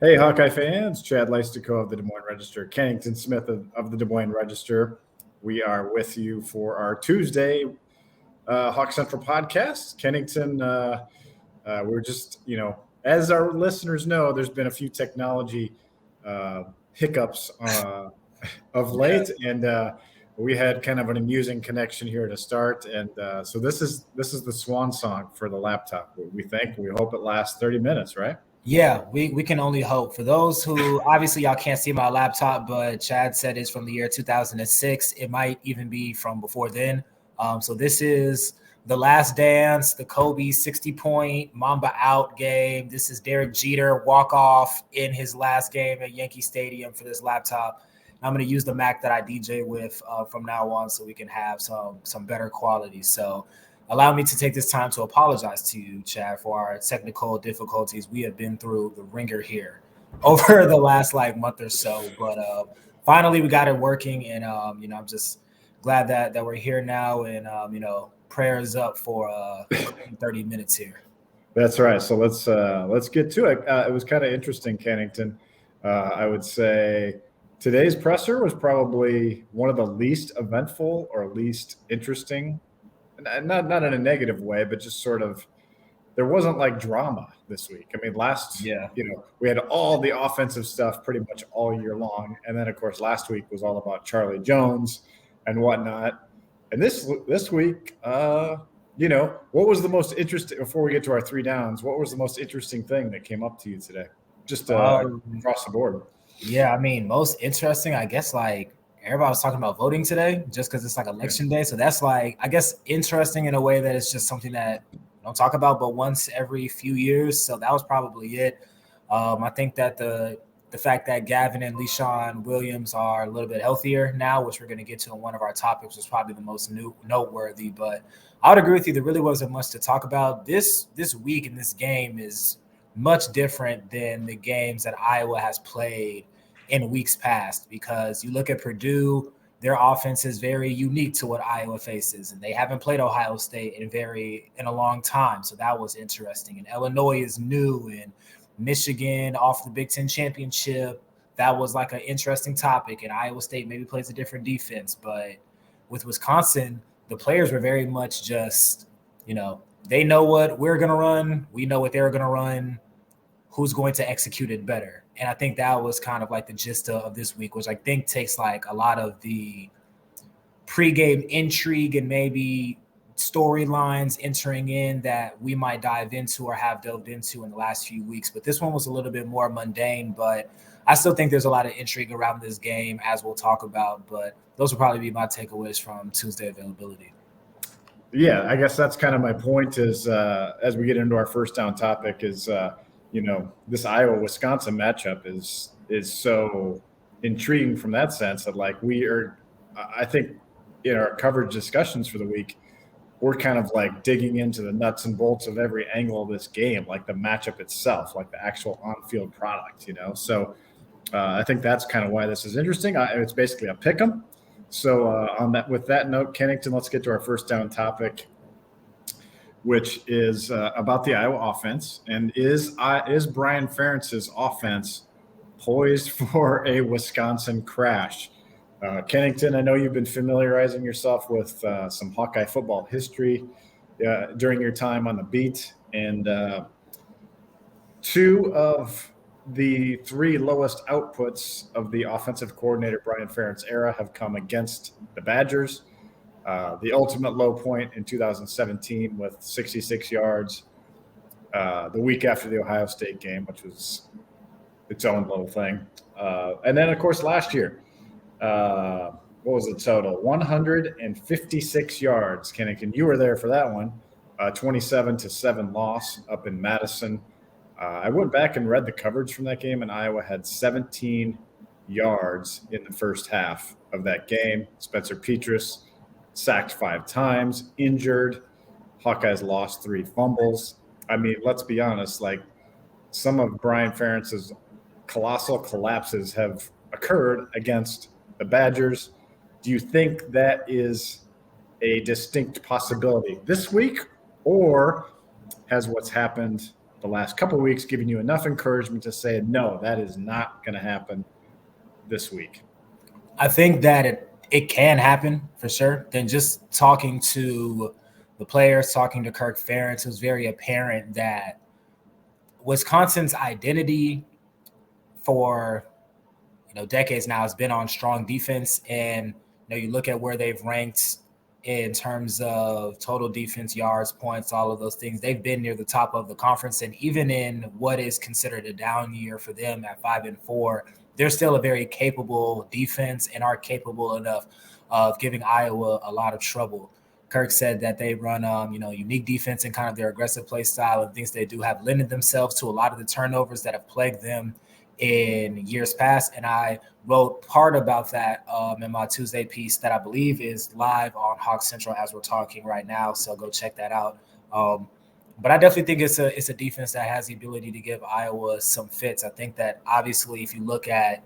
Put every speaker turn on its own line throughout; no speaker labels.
Hey, Hawkeye fans, Chad Leistikow of the Des Moines Register, Kennington Smith of the Des Moines Register. We are with you for our Tuesday Hawk Central podcast. Kennington, we're just, as our listeners know, there's been a few technology hiccups of
Yeah.
late, and we had kind of an amusing connection here to start. And so this is the swan song for the laptop. We hope it lasts 30 minutes, right?
Yeah, we can only hope. For those who obviously y'all can't see my laptop, but Chad said it's from the year 2006. It might even be from before then. So this is the last dance, the Kobe 60-point Mamba out game. This is Derek Jeter walk off in his last game at Yankee Stadium for this laptop. I'm going to use the Mac that I DJ with from now on so we can have some better quality. So allow me to take this time to apologize to you, Chad, for our technical difficulties. We have been through the ringer here over the last month or so, but finally we got it working, and I'm just glad that we're here now, and prayers up for a clean 30 minutes here.
That's right. So let's get to it. It was kind of interesting, Kennington. I would say today's presser was probably one of the least eventful or least interesting, not in a negative way, but just sort of there wasn't like drama this week. I mean,
Yeah.
we had all the offensive stuff pretty much all year long, and then of course last week was all about Charlie Jones and whatnot. And this week, what was the most interesting? Before we get to our three downs, what was the most interesting thing that came up to you today? Just
Um,
across the board.
yeah, I mean, most interesting, I guess, everybody was talking about voting today just because it's like
Okay.
election day. So that's I guess, interesting in a way that it's just something that we don't talk about but once every few years. So that was probably it. I think that the fact that Gavin and Leishawn Williams are a little bit healthier now, which we're going to get to in one of our topics, was probably the most noteworthy. But I would agree with you. There really wasn't much to talk about. This week in this game is much different than the games that Iowa has played in weeks past, because you look at Purdue, their offense is very unique to what Iowa faces, and they haven't played Ohio State in a long time. So that was interesting. And Illinois is new, and Michigan off the Big Ten championship. That was like an interesting topic. And Iowa State maybe plays a different defense, but with Wisconsin, the players were very much just, they know what we're gonna run, we know what they're gonna run, who's going to execute it better. And I think that was kind of like the gist of this week, which I think takes like a lot of the pregame intrigue and maybe storylines entering in that we might dive into or have delved into in the last few weeks. But this one was a little bit more mundane, but I still think there's a lot of intrigue around this game, as we'll talk about. But those will probably be my takeaways from Tuesday availability.
Yeah, I guess that's kind of my point. Is as we get into our first down topic, is this Iowa Wisconsin matchup is so intriguing from that sense that like we are, I think in our coverage discussions for the week, we're kind of like digging into the nuts and bolts of every angle of this game, like the matchup itself, like the actual on-field product. So I think that's kind of why this is interesting. It's basically a pick 'em. So with that note, Kennington, let's get to our first down topic, which is about the Iowa offense, and is Brian Ferentz's offense poised for a Wisconsin crash? Kennington, I know you've been familiarizing yourself with some Hawkeye football history during your time on the beat, and two of the three lowest outputs of the offensive coordinator Brian Ferentz era have come against the Badgers. The ultimate low point in 2017 with 66 yards the week after the Ohio State game, which was its own little thing. And then, of course, last year, what was the total? 156 yards. Kennigan, you were there for that one. 27-7 loss up in Madison. I went back and read the coverage from that game, and Iowa had 17 yards in the first half of that game. Spencer Petras sacked 5 times, injured. Hawkeyes lost 3 fumbles. I mean, let's be honest, like some of Brian Ferentz's colossal collapses have occurred against the Badgers. Do you think that is a distinct possibility this week, or has what's happened the the last couple of weeks given you enough encouragement to say, no, that is not going to happen this week?
I think that it can happen for sure. Then just talking to the players, talking to Kirk Ferentz, it was very apparent that Wisconsin's identity for decades now has been on strong defense. And you look at where they've ranked in terms of total defense, yards, points, all of those things. They've been near the top of the conference, and even in what is considered a down year for them at 5-4, they're still a very capable defense and are capable enough of giving Iowa a lot of trouble. Kirk said that they run, unique defense and kind of their aggressive play style and things they do have lended themselves to a lot of the turnovers that have plagued them in years past. And I wrote part about that in my Tuesday piece that I believe is live on Hawk Central as we're talking right now. So go check that out. But I definitely think it's a defense that has the ability to give Iowa some fits. I think that obviously if you look at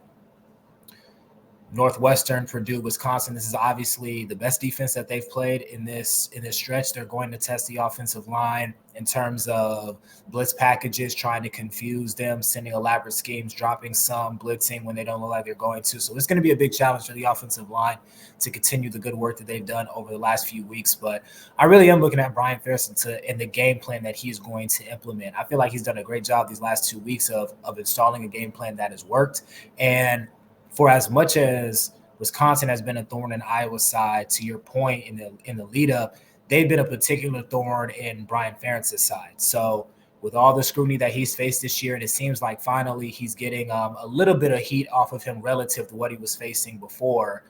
Northwestern, Purdue, Wisconsin, this is obviously the best defense that they've played in this stretch. They're going to test the offensive line in terms of blitz packages, trying to confuse them, sending elaborate schemes, dropping some, blitzing when they don't look like they're going to. So it's going to be a big challenge for the offensive line to continue the good work that they've done over the last few weeks. But I really am looking at Brian Ferentz and the game plan that he's going to implement. I feel like he's done a great job these last 2 weeks of installing a game plan that has worked. And for as much as Wisconsin has been a thorn in Iowa's side, to your point in the lead up, they've been a particular thorn in Brian Ferentz's side. So with all the scrutiny that he's faced this year, and it seems like finally he's getting a little bit of heat off of him relative to what he was facing before,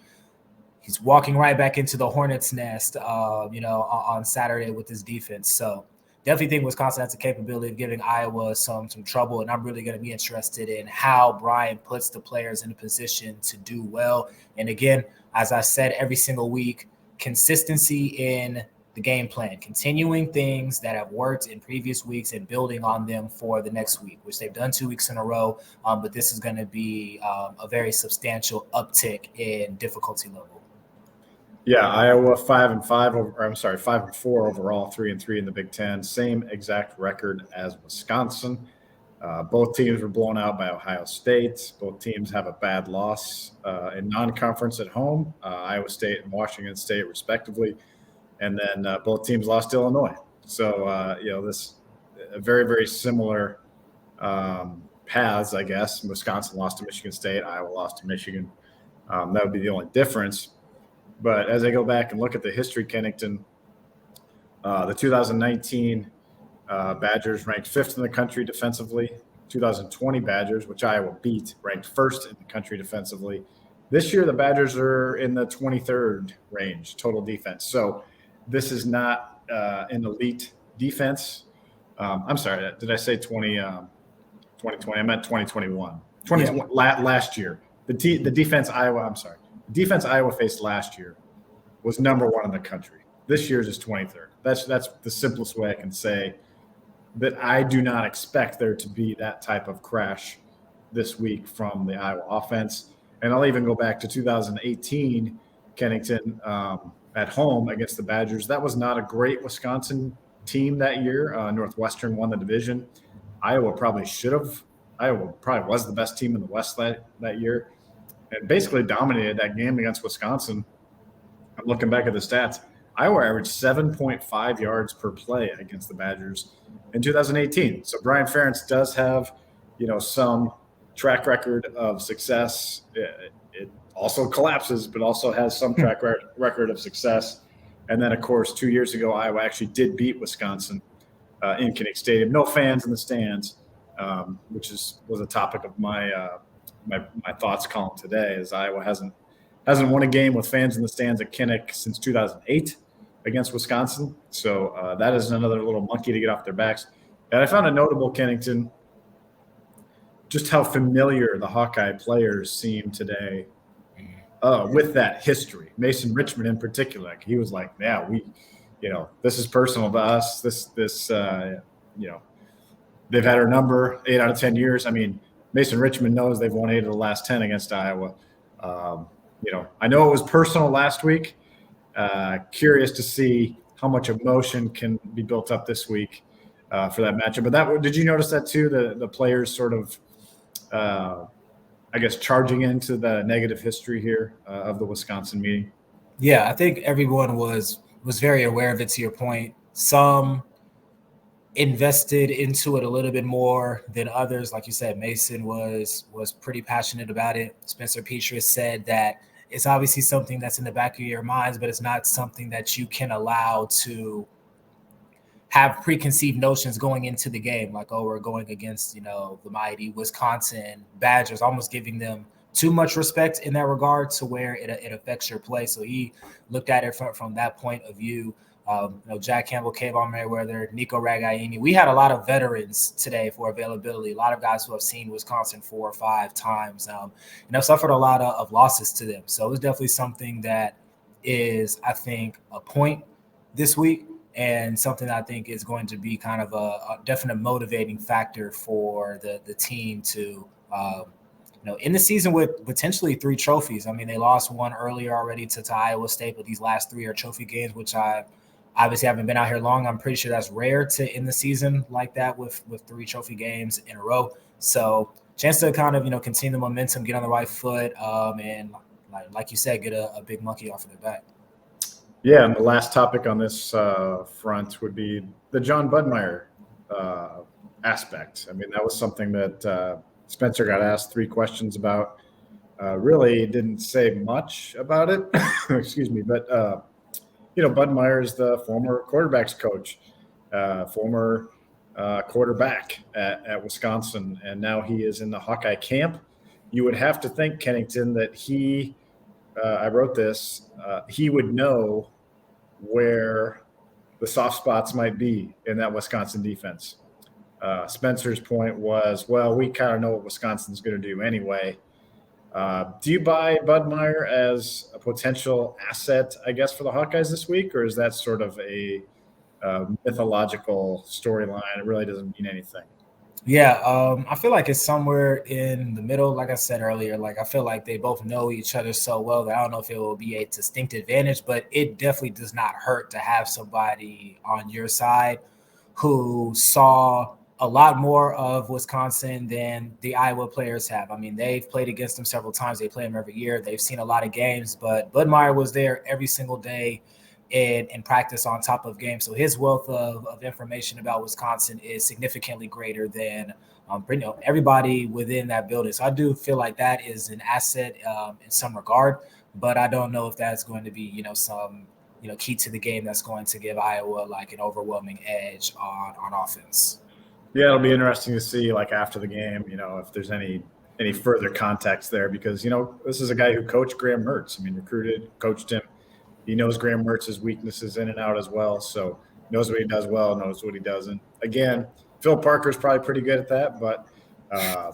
he's walking right back into the hornet's nest, on Saturday with his defense. So definitely think Wisconsin has the capability of giving Iowa some trouble, and I'm really going to be interested in how Brian puts the players in a position to do well. And again, as I said every single week, consistency in the game plan, continuing things that have worked in previous weeks and building on them for the next week, which they've done 2 weeks in a row. But this is going to be a very substantial uptick in difficulty level.
Yeah, Iowa 5-4 overall, 3-3 in the Big Ten. Same exact record as Wisconsin. Both teams were blown out by Ohio State. Both teams have a bad loss in non-conference at home, Iowa State and Washington State, respectively. And then both teams lost to Illinois. So, this very, very similar paths, I guess. Wisconsin lost to Michigan State. Iowa lost to Michigan. That would be the only difference. But as I go back and look at the history, Kennington, the 2019 Badgers ranked 5th in the country defensively. 2020 Badgers, which Iowa beat, ranked 1st in the country defensively. This year, the Badgers are in the 23rd range total defense. So this is not an elite defense. I'm sorry, did I say 2020? I meant 2021. Last year. The defense Iowa faced last year was #1 in the country. This year's is 23rd. That's the simplest way I can say that I do not expect there to be that type of crash this week from the Iowa offense. And I'll even go back to 2018, Kennington at home against the Badgers. That was not a great Wisconsin team that year. Northwestern won the division. Iowa probably was the best team in the West that year and basically dominated that game against Wisconsin. I'm looking back at the stats. Iowa averaged 7.5 yards per play against the Badgers in 2018. So Brian Ferentz does have, some track record of success. It also collapses, but also has some track record of success. And then, of course, 2 years ago, Iowa actually did beat Wisconsin in Kennington Stadium. No fans in the stands, which was a topic of my thoughts column today. Is Iowa hasn't won a game with fans in the stands at Kinnick since 2008 against Wisconsin. So that is another little monkey to get off their backs. And I found it notable, Kennington, just how familiar the Hawkeye players seem today with that history. Mason Richmond in particular, he was like, yeah, this is personal to us. They've had our number 8 out of 10 years. I mean, Mason Richmond knows they've won 8 of the last 10 against Iowa. I know it was personal last week. Curious to see how much emotion can be built up this week for that matchup. But did you notice that too? The players sort of, I guess, charging into the negative history here of the Wisconsin meeting.
Yeah, I think everyone was very aware of it. To your point, some invested into it a little bit more than others. Like you said, Mason was pretty passionate about it. Spencer Petras said that it's obviously something that's in the back of your minds, but it's not something that you can allow to have preconceived notions going into the game. Like, oh, we're going against, the mighty Wisconsin Badgers, almost giving them too much respect in that regard to where it affects your play. So he looked at it from that point of view. Jack Campbell, Kayvon Merriweather, Nico Ragaini. We had a lot of veterans today for availability. A lot of guys who have seen Wisconsin 4 or 5 times. Suffered a lot of losses to them. So it was definitely something that is, I think, a point this week, and something that I think is going to be kind of a definite motivating factor for the team to, in the season with potentially 3 trophies. I mean, they lost one earlier already to Iowa State, but these last 3 are trophy games, which I obviously haven't been out here long. I'm pretty sure that's rare to end the season like that with 3 trophy games in a row. So chance to kind of, continue the momentum, get on the right foot, and like you said, get a big monkey off of their back.
Yeah, and the last topic on this front would be the John Budmeyer aspect. I mean, that was something that Spencer got asked 3 questions about. Really didn't say much about it. Excuse me, but Budmeyer is the former quarterbacks coach, former quarterback at Wisconsin, and now he is in the Hawkeye camp. You would have to think, Kennington, that he I wrote this, he would know where the soft spots might be in that Wisconsin defense. Spencer's point was, well, we kind of know what Wisconsin's going to do anyway. Do you buy Budmeyer as a potential asset, I guess, for the Hawkeyes this week, or is that sort of a mythological storyline? It really doesn't mean anything.
Yeah, I feel like it's somewhere in the middle. Like I said earlier, I feel like they both know each other so well that I don't know if it will be a distinct advantage, but it definitely does not hurt to have somebody on your side who saw a lot more of Wisconsin than the Iowa players have. I mean, they've played against them several times. They play them every year. They've seen a lot of games, but Budmeyer was there every single day in practice on top of games. So his wealth of information about Wisconsin is significantly greater than everybody within that building. So I do feel like that is an asset in some regard, but I don't know if that's going to be, some, key to the game that's going to give Iowa like an overwhelming edge on offense.
Yeah, it'll be interesting to see after the game, if there's any further context there, because, this is a guy who coached Graham Mertz. I mean, recruited, coached him. He knows Graham Mertz's weaknesses in and out as well. So knows what he does well, knows what he doesn't. Again, Phil Parker's probably pretty good at that, but, a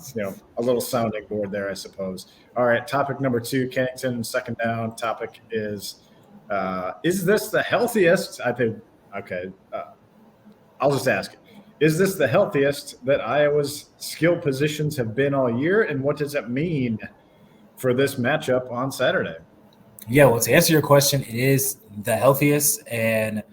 little sounding board there, I suppose. All right, topic number 2, Kennington, second down. Topic is this the healthiest? I think, okay, I'll just ask it. Is this the healthiest that Iowa's skill positions have been all year? And what does it mean for this matchup on Saturday?
Yeah, well, to answer your question, it is the healthiest, and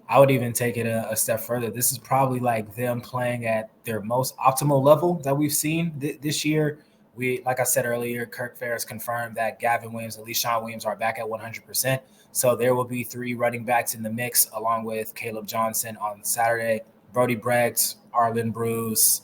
I would even take it a step further. This is probably like them playing at their most optimal level that we've seen this year. Like I said earlier, Kirk Ferentz confirmed that Gavin Williams and Leishon Williams are back at 100%. So there will be 3 running backs in the mix, along with Caleb Johnson on Saturday. Brody Brecht, Arlen Bruce,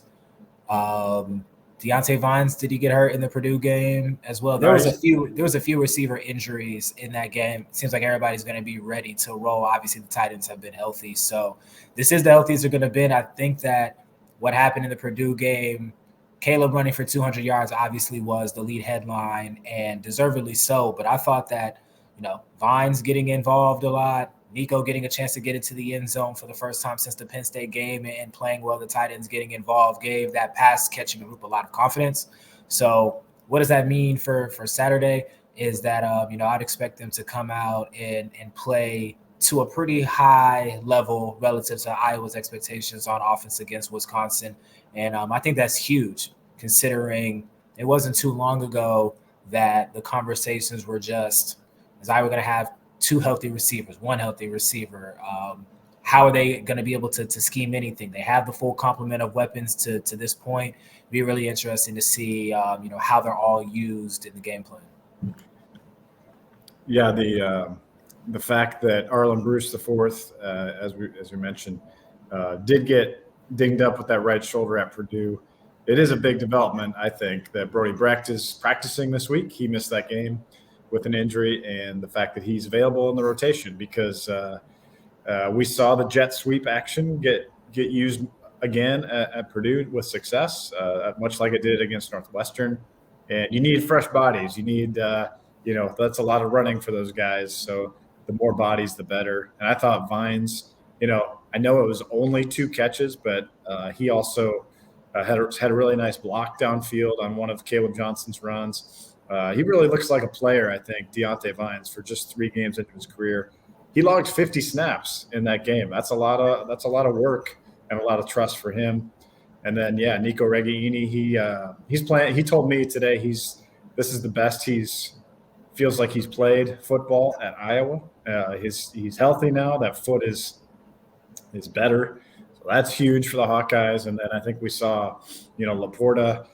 Deontay Vines, did he get hurt in the Purdue game as well? There was a few receiver injuries in that game. It seems like everybody's going to be ready to roll. Obviously, the tight ends have been healthy. So this is the healthiest they're going to be. I think that what happened in the Purdue game, Caleb running for 200 yards obviously was the lead headline, and deservedly so. But I thought that, Vines getting involved a lot, Nico getting a chance to get into the end zone for the first time since the Penn State game and playing well, the tight ends getting involved, gave that pass-catching group a lot of confidence. So what does that mean for Saturday is that, I'd expect them to come out and play to a pretty high level relative to Iowa's expectations on offense against Wisconsin. And I think that's huge, considering it wasn't too long ago that the conversations were just, is Iowa going to have 2 healthy receivers, 1 healthy receiver? how are they going to be able to scheme anything? They have the full complement of weapons to this point. It'd be really interesting to see, how they're all used in the game plan.
Yeah, the fact that Arlen Bruce IV, as we mentioned, did get dinged up with that right shoulder at Purdue. It is a big development, I think, that Brody Brecht is practicing this week. He missed that game with an injury, and the fact that he's available in the rotation because we saw the jet sweep action get used again at Purdue with success, much like it did against Northwestern. And you need fresh bodies. You need, that's a lot of running for those guys. So the more bodies, the better. And I thought Vines, I know it was only 2 catches, but he also had a really nice block downfield on one of Caleb Johnson's runs. He really looks like a player, I think, Deontay Vines, for just 3 games into his career. He logged 50 snaps in that game. That's a lot of work and a lot of trust for him. And then, Nico Regaini, he's playing. He told me today this is the best feels like he's played football at Iowa. He's healthy now. That foot is better. So that's huge for the Hawkeyes. And then I think we saw, Laporta,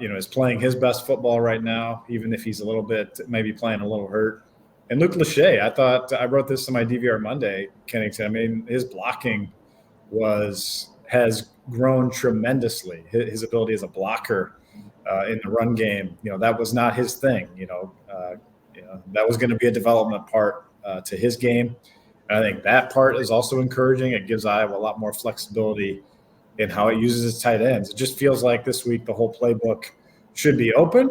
is playing his best football right now, even if he's a little bit maybe playing a little hurt. And Luke Lachey, I wrote this in my DVR Monday, Kennington. I mean, his blocking has grown tremendously. His ability as a blocker in the run game, that was not his thing. That was going to be a development part to his game. And I think that part is also encouraging. It gives Iowa a lot more flexibility in how it uses its tight ends. It just feels like this week the whole playbook should be open.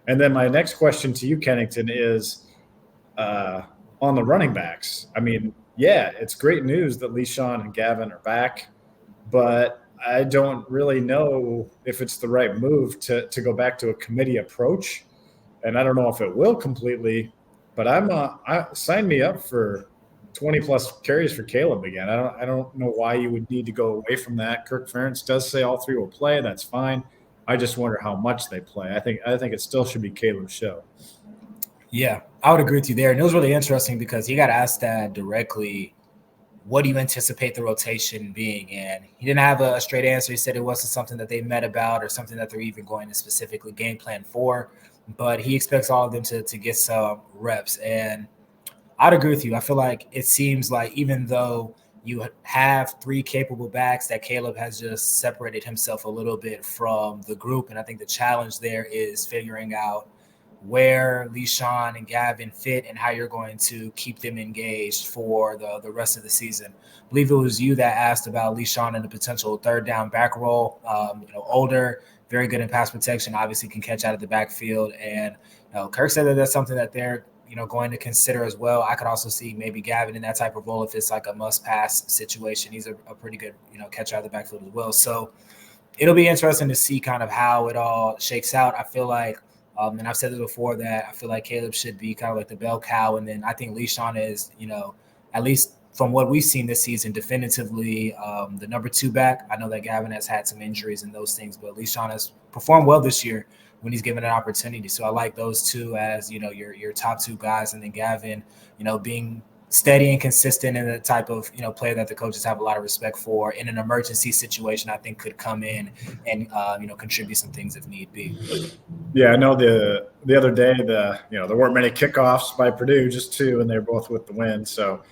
And then my next question to you, Kennington, is on the running backs. I mean, it's great news that Leishon and Gavin are back, but I don't really know if it's the right move to go back to a committee approach. And I don't know if it will completely, but sign me up for 20 plus carries for Caleb again. I don't know why you would need to go away from that. Kirk Ferentz does say all 3 will play. That's fine. I just wonder how much they play. I think it still should be Caleb's show.
Yeah, I would agree with you there. And it was really interesting because he got asked that directly. What do you anticipate the rotation being? And he didn't have a straight answer. He said it wasn't something that they met about or something that they're even going to specifically game plan for. But he expects all of them to get some reps. And I'd agree with you. I feel like it seems like even though you have 3 capable backs, that Caleb has just separated himself a little bit from the group. And I think the challenge there is figuring out where Leishon and Gavin fit and how you're going to keep them engaged for the rest of the season. I believe it was you that asked about Leishon and the potential 3rd down back role. Older, very good in pass protection, obviously can catch out of the backfield. And Kirk said that that's something that they're going to consider as well. I could also see maybe Gavin in that type of role if it's like a must-pass situation. He's a pretty good catcher out of the backfield as well. So it'll be interesting to see kind of how it all shakes out. I feel like and I've said this before that I feel like Caleb should be kind of like the bell cow. And then I think Leishon is, at least from what we've seen this season, definitively the number 2 back. I know that Gavin has had some injuries and those things, but Leishon has performed well this year when he's given an opportunity. So I like those 2 as, your top 2 guys. And then Gavin, being steady and consistent and the type of, player that the coaches have a lot of respect for in an emergency situation, I think could come in and, contribute some things if need be.
Yeah, I know the other day, there weren't many kickoffs by Purdue, just 2, and they were both with the win. So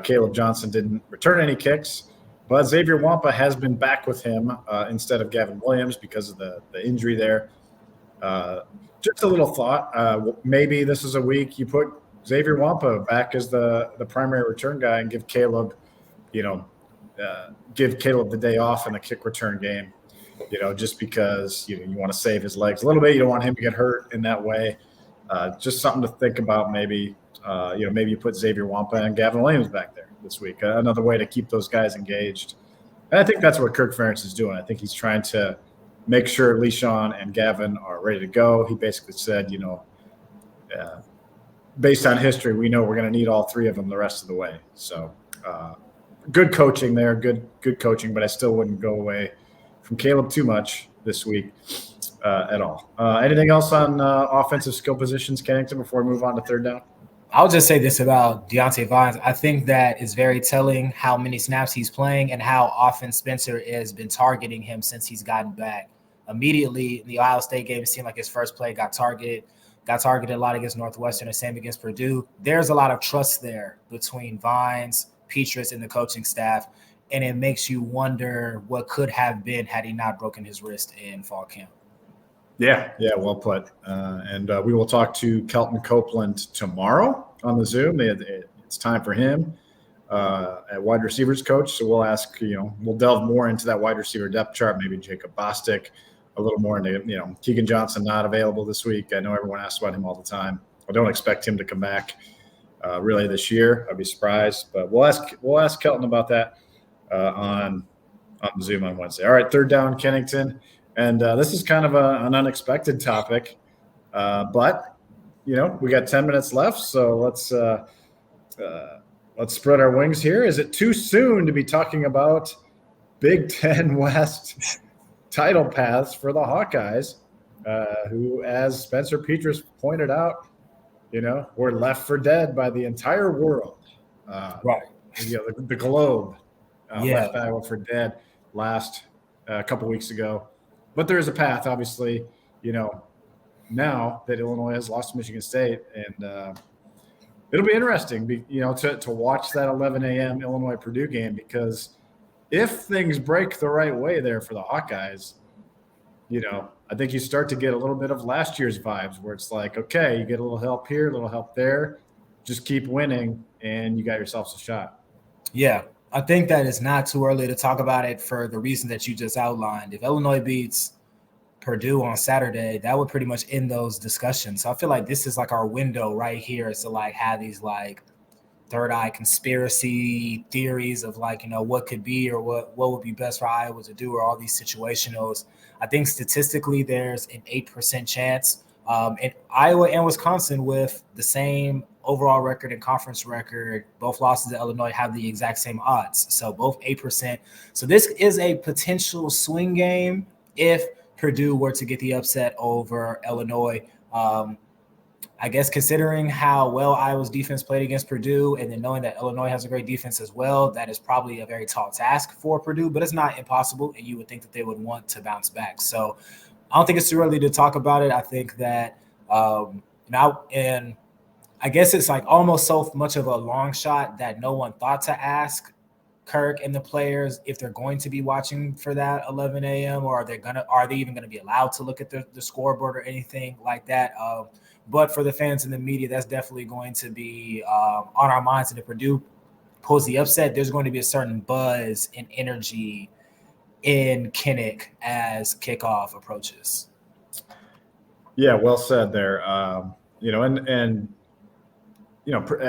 Caleb Johnson didn't return any kicks, but Xavier Wampa has been back with him instead of Gavin Williams because of the injury there. Just a little thought, maybe this is a week you put Xavier Wampa back as the primary return guy and give Caleb, the day off in the kick return game, just because you want to save his legs a little bit. You don't want him to get hurt in that way. Just something to think about. Maybe, maybe you put Xavier Wampa and Gavin Williams back there this week. Another way to keep those guys engaged. And I think that's what Kirk Ferentz is doing. I think he's trying to make sure Leishon and Gavin are ready to go. He basically said, based on history, we know we're going to need all 3 of them the rest of the way. So good coaching there, good coaching, but I still wouldn't go away from Caleb too much this week at all. Anything else on offensive skill positions, Kennington, before we move on to 3rd down?
I'll just say this about Deontay Vines. I think that is very telling how many snaps he's playing and how often Spencer has been targeting him since he's gotten back. Immediately in the Ohio State game, it seemed like his first play got targeted a lot against Northwestern, and same against Purdue. There's a lot of trust there between Vines, Petrus, and the coaching staff, and it makes you wonder what could have been had he not broken his wrist in fall camp.
Yeah, well put. And we will talk to Kelton Copeland tomorrow on the Zoom. It's time for him at wide receivers coach. So we'll ask, we'll delve more into that wide receiver depth chart, maybe Jacob Bostic, a little more into, Keegan Johnson not available this week. I know everyone asks about him all the time. I don't expect him to come back really this year. I'd be surprised, but we'll ask Kelton about that on the Zoom on Wednesday. All right, third down, Kennington. And this is kind of an unexpected topic, but we got 10 minutes left, so let's spread our wings here. Is it too soon to be talking about Big Ten West title paths for the Hawkeyes, who, as Spencer Petrus pointed out, were left for dead by the entire world,
right?
The globe left Iowa for dead last couple weeks ago. But there is a path, obviously, now that Illinois has lost to Michigan State. And it'll be interesting, to watch that 11 a.m. Illinois-Purdue game, because if things break the right way there for the Hawkeyes, I think you start to get a little bit of last year's vibes where it's like, okay, you get a little help here, a little help there, just keep winning, and you got yourselves a shot.
Yeah. I think that it's not too early to talk about it for the reason that you just outlined. If Illinois beats Purdue on Saturday, that would pretty much end those discussions. So I feel like this is like our window right here to like have these like third eye conspiracy theories of like, what could be or what would be best for Iowa to do, or all these situationals. I think statistically there's an 8% chance. And Iowa and Wisconsin, with the same overall record and conference record, both losses to Illinois, have the exact same odds. So both 8%. So this is a potential swing game if Purdue were to get the upset over Illinois. I guess considering how well Iowa's defense played against Purdue, and then knowing that Illinois has a great defense as well, that is probably a very tall task for Purdue, but it's not impossible, and you would think that they would want to bounce back. So I don't think it's too early to talk about it. I think that and I guess it's like almost so much of a long shot that no one thought to ask Kirk and the players if they're going to be watching for that 11 a.m. or are they even going to be allowed to look at the scoreboard or anything like that. But for the fans and the media, that's definitely going to be on our minds. And if Purdue pulls the upset, there's going to be a certain buzz and energy in Kinnick as kickoff approaches.
Yeah, well said there. I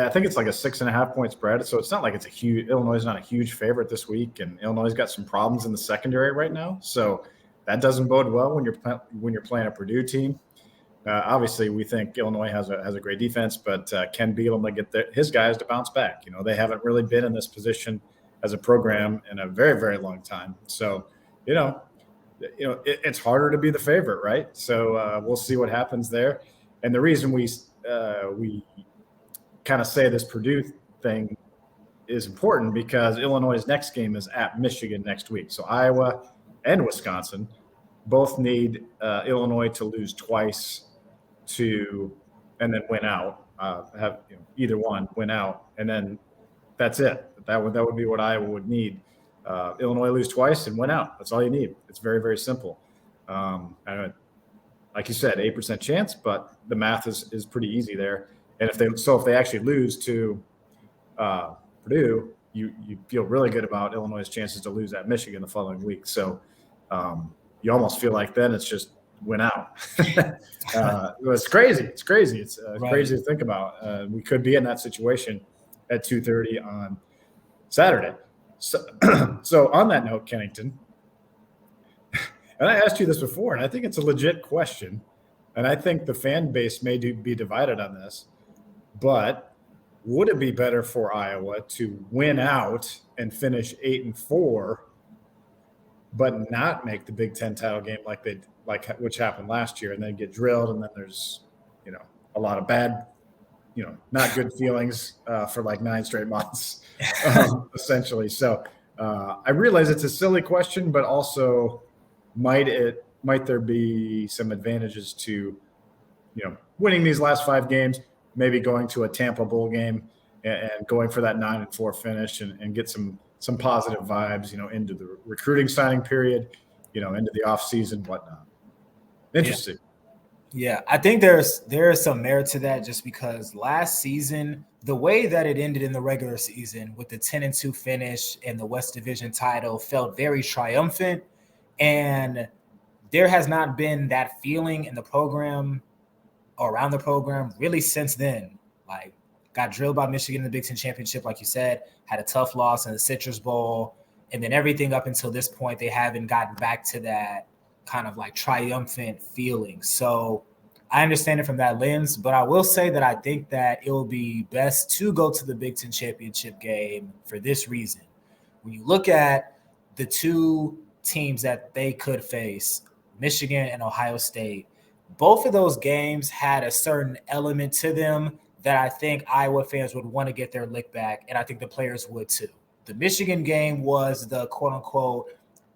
think it's like a 6.5 point spread. So it's not like Illinois is not a huge favorite this week, and Illinois got some problems in the secondary right now. So that doesn't bode well when you're playing a Purdue team. Obviously, we think Illinois has a great defense, but Ken Bielema to get his guys to bounce back. They haven't really been in this position as a program in a very, very long time. So, it's harder to be the favorite, right? So we'll see what happens there. And the reason we kind of say this Purdue thing is important because Illinois' next game is at Michigan next week. So Iowa and Wisconsin both need Illinois to lose twice and then win out. Either one win out, and then that's it. That would be what Iowa would need. Illinois lose twice and win out. That's all you need. It's very, very simple. Like you said, 8% chance, but the math is pretty easy there. And if they actually lose to Purdue, you feel really good about Illinois' chances to lose at Michigan the following week. So you almost feel like then it's just win out. It's crazy. It's crazy. It's right. Crazy to think about. We could be in that situation at 2:30 on Saturday. So on that note, Kennington, and I asked you this before, and I think it's a legit question, and I think the fan base may be divided on this, but would it be better for Iowa to win out and finish 8-4, but not make the Big Ten title game which happened last year, and then get drilled, and then there's a lot of bad not good feelings for like 9 straight months, essentially. So I realize it's a silly question, but also might there be some advantages to, winning these last 5 games, maybe going to a Tampa Bowl game and going for that 9-4 finish and get some positive vibes, into the recruiting signing period, into the off season, whatnot. Interesting.
Yeah, I think there's some merit to that just because last season, the way that it ended in the regular season with the 10-2 finish and the West Division title felt very triumphant. And there has not been that feeling in the program or around the program really since then. Like, got drilled by Michigan in the Big Ten Championship, like you said, had a tough loss in the Citrus Bowl. And then everything up until this point, they haven't gotten back to that kind of like triumphant feeling. So I understand it from that lens, but I will say that I think that it will be best to go to the Big Ten Championship game for this reason. When you look at the 2 teams that they could face, Michigan and Ohio State, both of those games had a certain element to them that I think Iowa fans would want to get their lick back, and I think the players would too. The Michigan game was the quote-unquote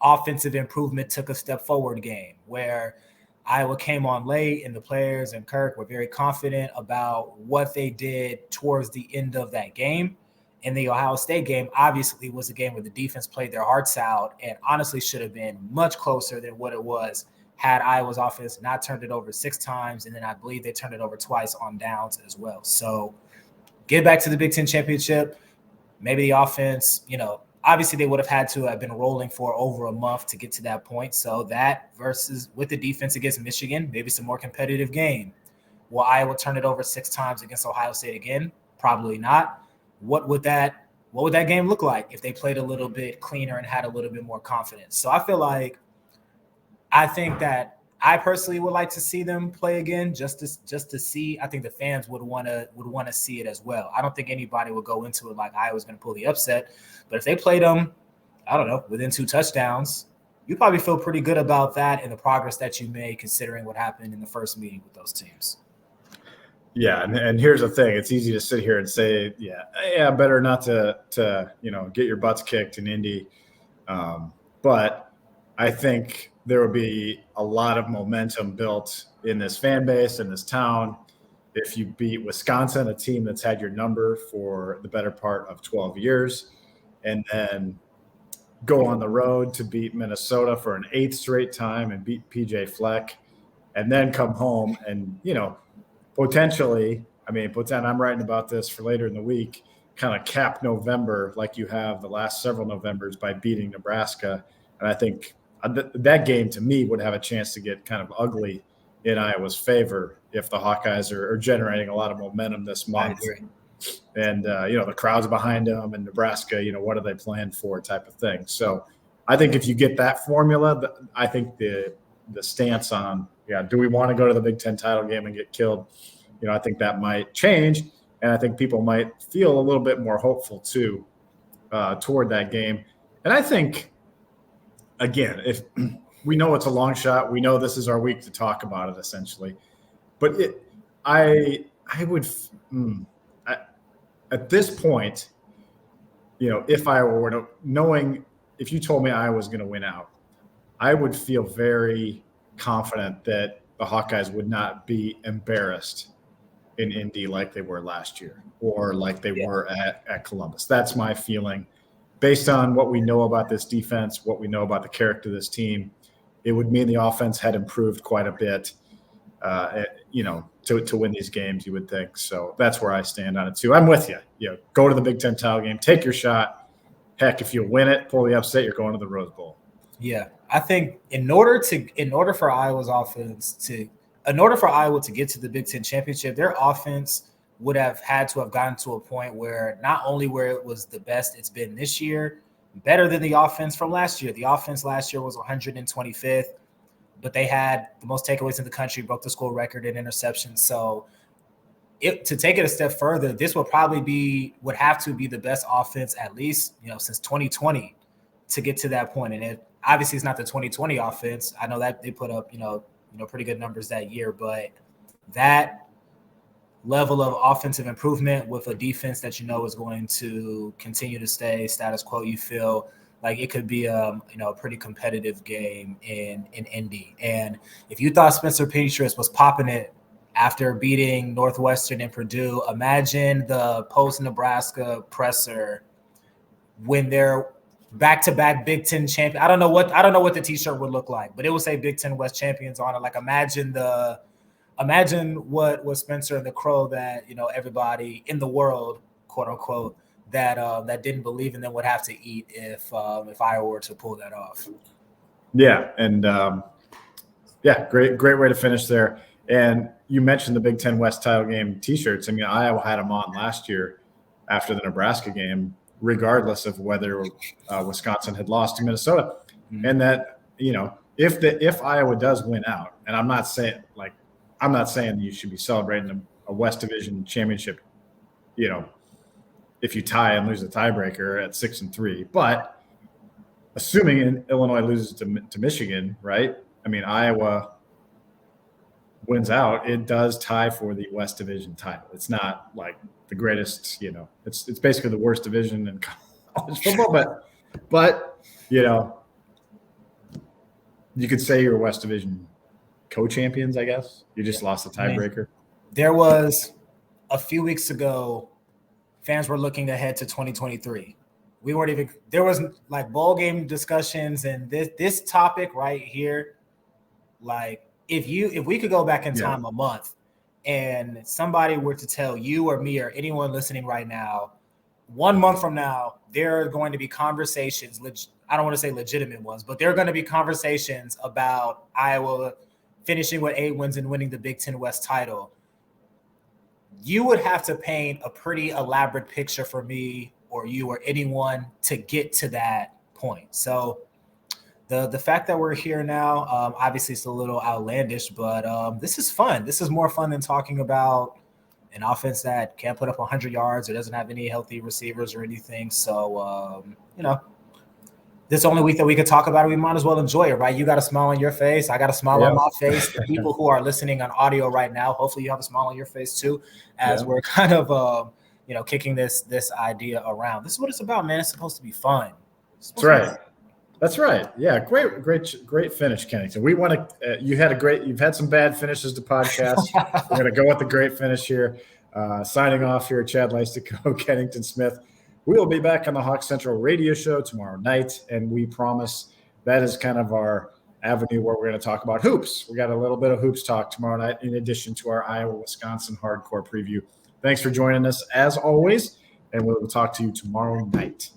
offensive improvement took a step forward game where Iowa came on late and the players and Kirk were very confident about what they did towards the end of that game. And the Ohio State game obviously was a game where the defense played their hearts out and honestly should have been much closer than what it was had Iowa's offense not turned it over 6 times. And then I believe they turned it over twice on downs as well. So get back to the Big Ten Championship. Maybe the offense, obviously they would have had to have been rolling for over a month to get to that point. So that versus with the defense against Michigan, maybe some more competitive game. Will Iowa turn it over 6 times against Ohio State again? Probably not. What would that game look like if they played a little bit cleaner and had a little bit more confidence? So I think that I personally would like to see them play again just to see. I think the fans would want to see it as well. I don't think anybody would go into it like Iowa's going to pull the upset. But if they played them, I don't know, within 2 touchdowns, you probably feel pretty good about that and the progress that you made considering what happened in the first meeting with those teams.
Yeah, and here's the thing. It's easy to sit here and say, better not to get your butts kicked in Indy. But I think there will be a lot of momentum built in this fan base, in this town, if you beat Wisconsin, a team that's had your number for the better part of 12 years, and then go on the road to beat Minnesota for an 8th straight time and beat PJ Fleck, and then come home and, potentially, I'm writing about this for later in the week, kind of cap November like you have the last several Novembers by beating Nebraska. And I think that game to me would have a chance to get kind of ugly in Iowa's favor if the Hawkeyes are generating a lot of momentum this month. And, the crowd's behind them and Nebraska, what do they plan for type of thing. So I think if you get that formula, I think the stance on, do we want to go to the Big Ten title game and get killed? I think that might change. And I think people might feel a little bit more hopeful too toward that game. And I think, again, if we know it's a long shot, we know this is our week to talk about it essentially. But I would at this point, if I were to knowing, if you told me I was going to win out, I would feel very confident that the Hawkeyes would not be embarrassed in Indy like they were last year or like they were at Columbus. That's my feeling. Based on what we know about this defense, what we know about the character of this team, it would mean the offense had improved quite a bit, to win these games, you would think. So that's where I stand on it too. I'm with you. Go to the Big Ten title game, take your shot. Heck, if you win it, pull the upset, you're going to the Rose Bowl.
Yeah, I think in order for Iowa to get to the Big Ten championship, their offense would have had to have gotten to a point where not only where it was the best it's been this year, better than the offense from last year. The offense last year was 125th, but they had the most takeaways in the country, broke the school record in interceptions. So to take it a step further, this would have to be the best offense at least, since 2020 to get to that point. And obviously it's not the 2020 offense. I know that they put up, pretty good numbers that year, but that level of offensive improvement with a defense that you know is going to continue to stay status quo, you feel like it could be a pretty competitive game in Indy. And if you thought Spencer Petras was popping it after beating Northwestern and Purdue, imagine the post-Nebraska presser when they're back-to-back Big Ten champion. I don't know what the T-shirt would look like, but it would say Big Ten West champions on it. Like imagine what Spencer and the Crow that everybody in the world, quote unquote, that didn't believe in them would have to eat if Iowa were to pull that off.
Yeah, and great way to finish there. And you mentioned the Big Ten West title game T-shirts. I mean, Iowa had them on last year after the Nebraska game, regardless of whether Wisconsin had lost to Minnesota. Mm-hmm. And that if Iowa does win out, and I'm not saying you should be celebrating a West Division championship, if you tie and lose a tiebreaker at 6-3, but assuming Illinois loses to Michigan, right? I mean, Iowa wins out, it does tie for the West Division title. It's not like the greatest, it's basically the worst division in college football, but you could say you're West Division co-champions, I guess. You just lost the tiebreaker.
There was a few weeks ago, fans were looking ahead to 2023. We weren't even – there was like bowl game discussions and this topic right here, like if we could go back in time a month and somebody were to tell you or me or anyone listening right now, 1 month from now, there are going to be conversations, I don't want to say legitimate ones, but there are going to be conversations about Iowa finishing with 8 wins and winning the Big Ten West title. You would have to paint a pretty elaborate picture for me or you or anyone to get to that point. So the fact that we're here now, obviously it's a little outlandish, but this is fun. This is more fun than talking about an offense that can't put up 100 yards or doesn't have any healthy receivers or anything. So, this only week that we could talk about it, we might as well enjoy it, right? You got a smile on your face. I got a smile on my face. The people who are listening on audio right now, hopefully you have a smile on your face too, as we're kind of, kicking this idea around. This is what it's about, man. It's supposed to be fun.
That's right. That's right. Yeah, great finish, Kennington. We want to. You've had some bad finishes to podcasts. We're going to go with the great finish here. Signing off here, Chad Leistikow, Kennington Smith. We will be back on the Hawk Central radio show tomorrow night, and we promise that is kind of our avenue where we're going to talk about hoops. We got a little bit of hoops talk tomorrow night in addition to our Iowa-Wisconsin hardcore preview. Thanks for joining us as always, and we will talk to you tomorrow night.